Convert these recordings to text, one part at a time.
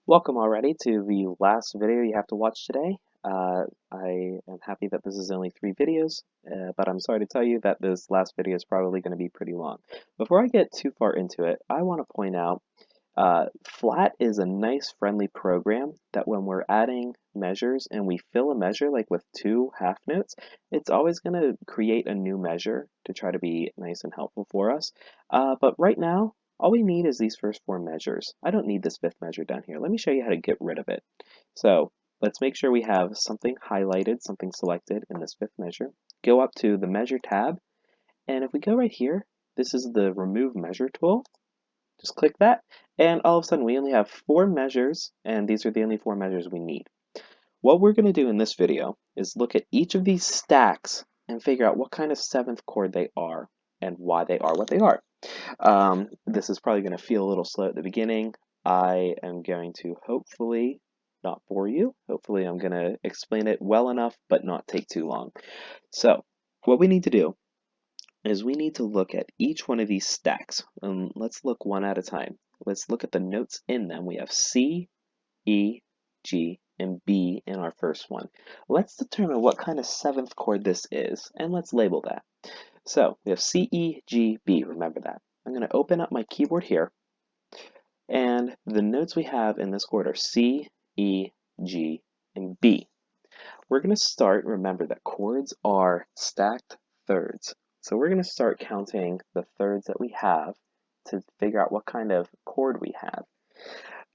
Welcome already to the last video you have to watch today. I am happy that this is only 3 videos, but I'm sorry to tell you that this last video is probably going to be pretty long. Before I get too far into it, I want to point out Flat is a nice friendly program that when we're adding measures and we fill a measure like with 2 half notes, it's always going to create a new measure to try to be nice and helpful for us. But right now, all we need is these first 4 measures. I don't need this 5th measure down here. Let me show you how to get rid of it. So let's make sure we have something highlighted, something selected in this 5th measure. Go up to the Measure tab, and if we go right here, this is the Remove Measure tool. Just click that, and all of a sudden we only have 4 measures, and these are the only 4 measures we need. What we're going to do in this video is look at each of these stacks and figure out what kind of 7th chord they are and why they are what they are. This is probably going to feel a little slow at the beginning. I am going to hopefully not bore you. Hopefully I'm going to explain it well enough, but not take too long. So what we need to do is we need to look at each one of these stacks. Let's look one at a time. Let's look at the notes in them. We have C, E, G, and B in our first one. Let's determine what kind of 7th chord this is, and let's label that. So we have C, E, G, B. Remember that. I'm going to open up my keyboard here, and the notes we have in this chord are C, E, G, and B. We're going to start, remember that chords are stacked thirds. So we're going to start counting the thirds that we have to figure out what kind of chord we have.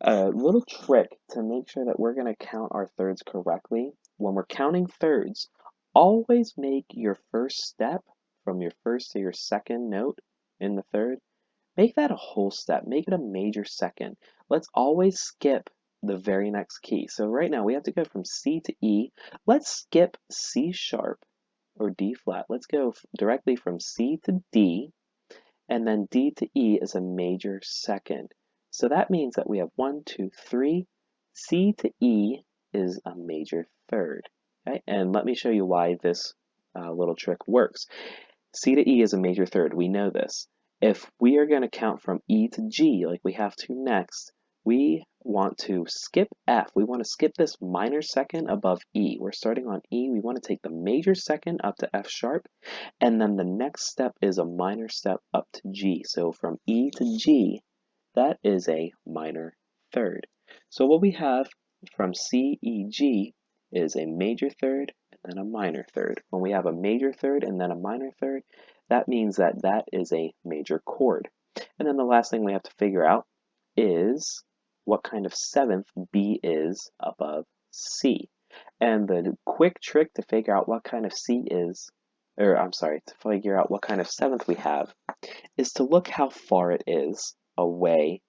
A little trick to make sure that we're going to count our thirds correctly. When we're counting thirds, always make your first step from your first to your second note in the third, make that a whole step. Make it a major second. Let's always skip the very next key. So right now we have to go from C to E. Let's skip C sharp or D flat. Let's go directly from C to D, and then D to E is a major second. So that means that we have 1, 2, 3. C to E is a major third. Okay? And let me show you why this little trick works. C to E is a major third. We know this. If we are going to count from E to G, like we have to next, we want to skip F. We want to skip this minor second above E. We're starting on E. We want to take the major second up to F sharp, and then the next step is a minor step up to G. So from E to G, that is a minor third. So what we have from C, E, G is a major third and then a minor third. When we have a major third and then a minor third, that means that that is a major chord. And then the last thing we have to figure out is what kind of 7th B is above C. And the quick trick to figure out what kind of C is, or I'm sorry, to figure out what kind of 7th we have, is to look how far it is away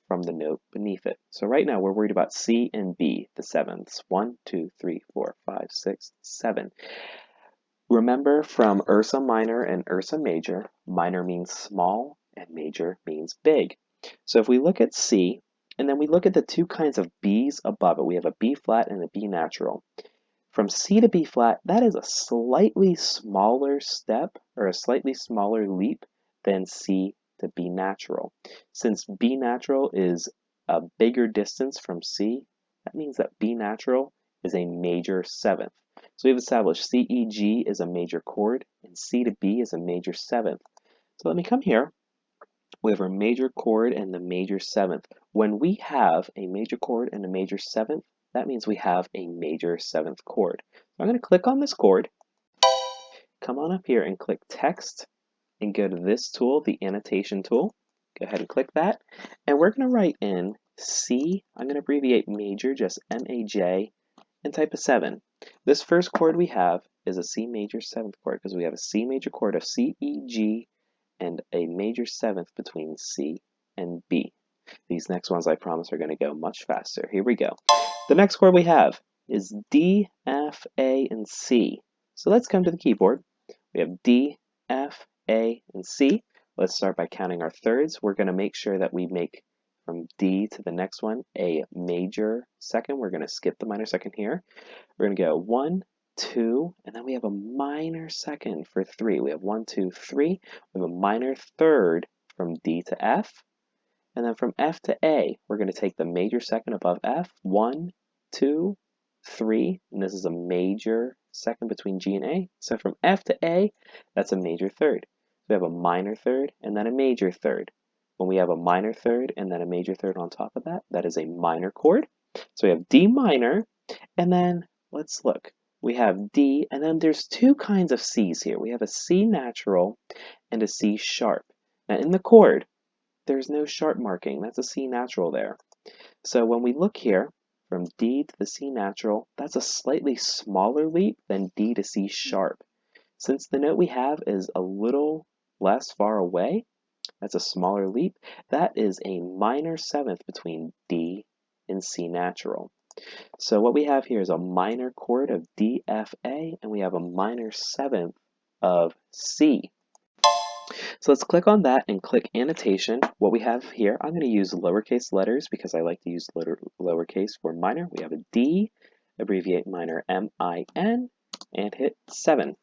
from the note beneath it. So right now we're worried about C and B, the 7ths. 1, 2, 3, 4, 5, 6, 7. Remember from Ursa minor and Ursa major, minor means small and major means big. So if we look at C, and then we look at the 2 kinds of B's above it, we have a B flat and a B natural. From C to B flat, that is a slightly smaller step or a slightly smaller leap than C to B natural. Since B natural is a bigger distance from C, that means that B natural is a major 7th. So we've established C, E, G is a major chord, and C to B is a major 7th. So let me come here. We have our major chord and the major 7th. When we have a major chord and a major 7th, that means we have a major 7th chord. So I'm going to click on this chord, come on up here and click Text, and go to this tool, the Annotation tool. Go ahead and click that, and we're going to write in C, I'm going to abbreviate major, just M-A-J, and type a 7. This first chord we have is a C major 7th chord because we have a C major chord of C, E, G, and a major 7th between C and B. These next ones, I promise, are going to go much faster. Here we go. The next chord we have is D, F, A, and C. So let's come to the keyboard. We have D, F, A, and C. Let's start by counting our thirds. We're going to make sure that we make from D to the next one a major second. We're going to skip the minor second here. We're going to go 1, 2, and then we have a minor second for 3. We have 1, 2, 3. We have a minor third from D to F, And then from F to A, we're going to take the major second above F, 1, 2, 3, and this is a major second between G and A. So from F to A, that's a major third. So we have a minor third and then a major third. When we have a minor third and then a major third on top of that, that is a minor chord. So we have D minor, and then let's look. We have D, and then there's two kinds of C's here. We have a C natural and a C sharp. Now in the chord, there's no sharp marking. That's a C natural there. So when we look here, from D to the C natural, that's a slightly smaller leap than D to C sharp. Since the note we have is a little less far away, that's a smaller leap, that is a minor seventh between D and C natural. So what we have here is a minor chord of D, F, A, and we have a minor seventh of C. So let's click on that and click annotation. What we have here, I'm going to use lowercase letters because I like to use lowercase for minor. We have a D, abbreviate minor M-I-N, and hit 7.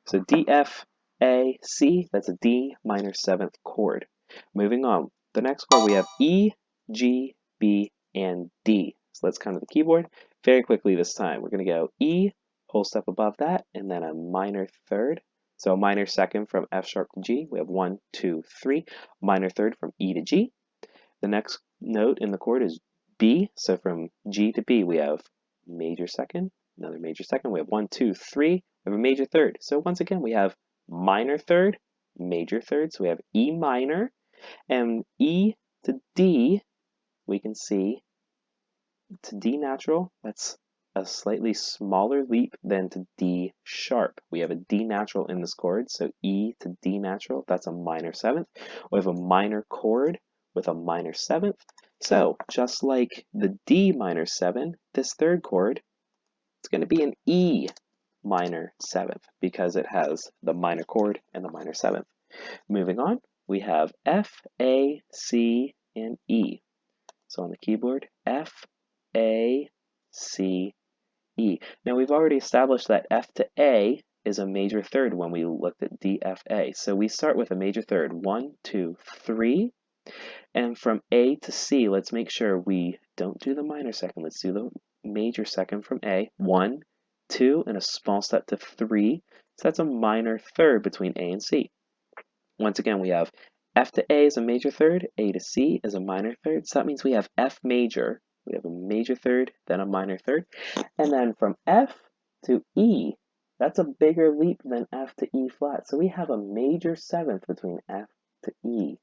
So D, F, A, C, that's a D minor seventh chord. Moving on, the next chord we have E, G, B, and D. So let's come to the keyboard very quickly this time. We're going to go E, whole step above that, and then a minor third. So a minor second from F sharp to G. We have 1, 2, 3. Minor third from E to G. The next note in the chord is B. So from G to B, we have major second, another major second. We have 1, 2, 3. We have a major third. So once again, we have minor third, major third. So we have E minor, and E to D, we can see to D natural, that's a slightly smaller leap than to D sharp. We have a D natural in this chord, so E to D natural, that's a minor seventh. We have a minor chord with a minor seventh. So just like the D minor 7, this third chord, it's going to be an E minor seventh because it has the minor chord and the minor seventh. Moving on, we have F, A, C, and E. So on the keyboard, F, A, C, E. Now we've already established that F to A is a major third when we looked at D, F, A. So we start with a major third, 1, 2, 3. And from A to C, let's make sure we don't do the minor second. Let's do the major second from A, 1, 2, and a small step to 3. So that's a minor third between A and C. Once again, we have F to A is a major third, A to C is a minor third. So that means we have F major. We have a major third, then a minor third. And then from F to E, that's a bigger leap than F to E flat. So we have a major seventh between F to E.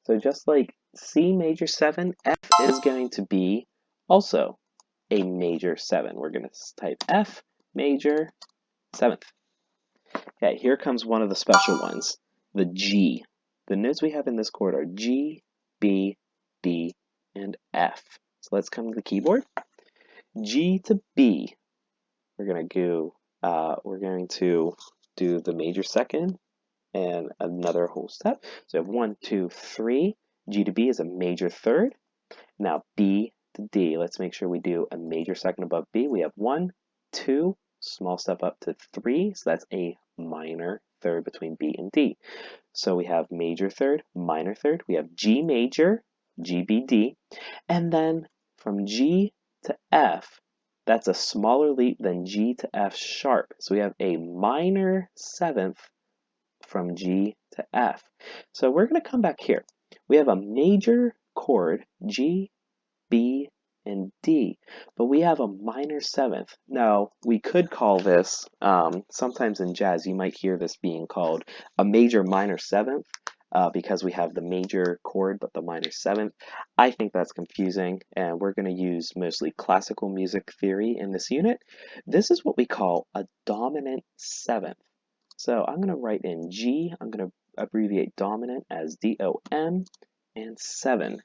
So just like C major 7, F is going to be also a major 7. We're going to type F major 7th. Okay, here comes one of the special ones, the G. The notes we have in this chord are G, B, D, and F. So let's come to the keyboard. G to B. We're going to do the major second and another whole step. So we have 1, 2, 3. G to B is a major third. Now B to D. Let's make sure we do a major second above B. We have 1, 2, small step up to 3. So that's a minor third between B and D. So we have major third, minor third. We have G major, G, B, D. And then from G to F, that's a smaller leap than G to F sharp. So we have a minor seventh from G to F. So we're going to come back here. We have a major chord, G, B, and D, but we have a minor seventh. Now, we could call this, sometimes in jazz, you might hear this being called a major minor seventh, because we have the major chord but the minor seventh. I think that's confusing, and we're going to use mostly classical music theory in this unit. This is what we call a dominant seventh. So I'm going to write in G, I'm going to abbreviate dominant as D-O-M, and 7.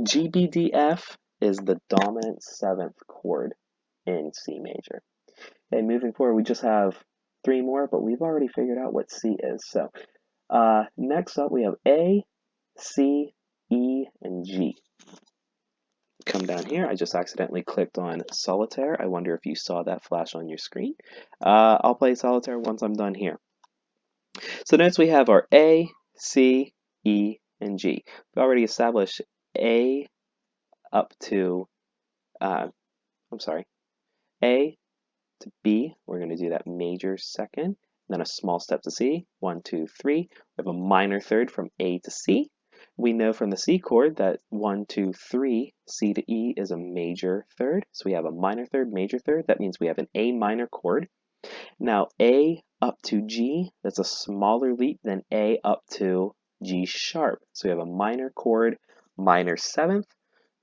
G, B, D, F is the dominant 7th chord in C major. Okay, moving forward, we just have 3 more, but we've already figured out what C is. So next up, we have A, C, E, and G. Come down here. I just accidentally clicked on solitaire. I wonder if you saw that flash on your screen. I'll play solitaire once I'm done here. So the notes we have are A, C, E, and G. We already established A up to, A to B, we're going to do that major second, then a small step to C, 1, 2, 3. We have a minor third from A to C. We know from the C chord that 1, 2, 3, C to E is a major third. So we have a minor third, major third. That means we have an A minor chord. Now A up to G, that's a smaller leap than A up to G sharp. So we have a minor chord, minor seventh.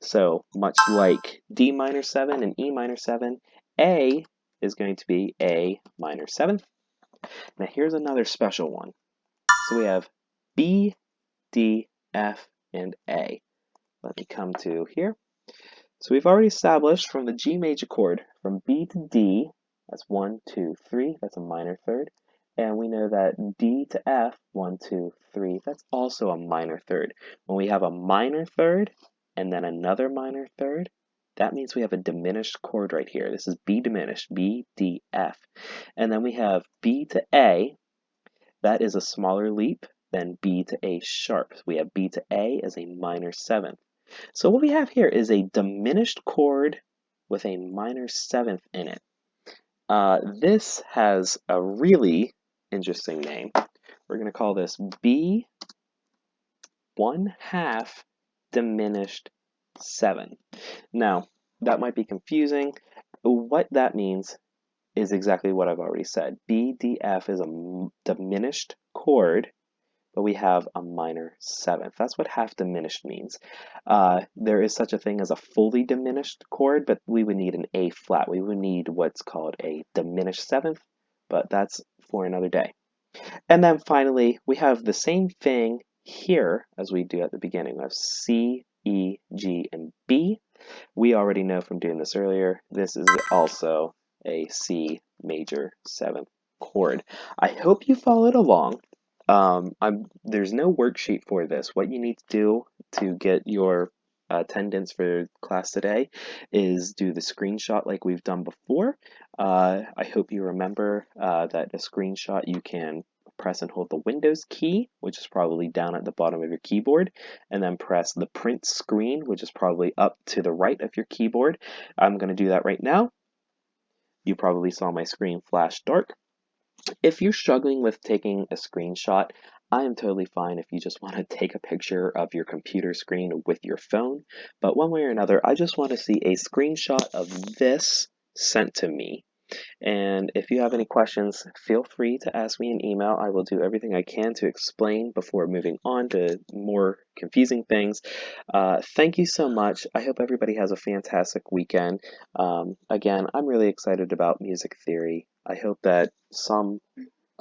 So much like D minor 7 and E minor 7, A is going to be A minor 7th. Now here's another special one. So we have B, D, F, and A. Let me come to here. So we've already established from the G major chord, from B to D, that's 1, 2, 3, that's a minor third. And we know that D to F, 1, 2, 3, that's also a minor third. When we have a minor third and then another minor third, that means we have a diminished chord right here. This is B diminished, B, D, F. And then we have B to A, that is a smaller leap than B to A sharp. So we have B to A as a minor seventh. So what we have here is a diminished chord with a minor seventh in it. This has a really interesting name. We're going to call this B 1/2 diminished 7. Now, that might be confusing. What that means is exactly what I've already said. B, D, F is a diminished chord, but we have a minor seventh. That's what half diminished means. There is such a thing as a fully diminished chord, but we would need an A flat. We would need what's called a diminished seventh, but that's for another day. And then finally, we have the same thing here as we do at the beginning of C, E, G, and B. We already know from doing this earlier, this is also a C major seventh chord. I hope you followed along. There's no worksheet for this. What you need to do to get your attendance for class today is do the screenshot like we've done before. I hope you remember that a screenshot you can press and hold the Windows key, which is probably down at the bottom of your keyboard, and then press the print screen, which is probably up to the right of your keyboard. I'm going to do that right now. You probably saw my screen flash dark. If you're struggling with taking a screenshot, I am totally fine if you just want to take a picture of your computer screen with your phone. But one way or another, I just want to see a screenshot of this sent to me. And if you have any questions, feel free to ask me an email. I will do everything I can to explain before moving on to more confusing things. Thank you so much. I hope everybody has a fantastic weekend. Again, I'm really excited about music theory. I hope that some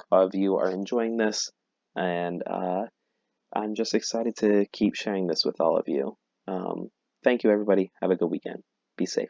of you are enjoying this, and I'm just excited to keep sharing this with all of you. Thank you, everybody. Have a good weekend. Be safe.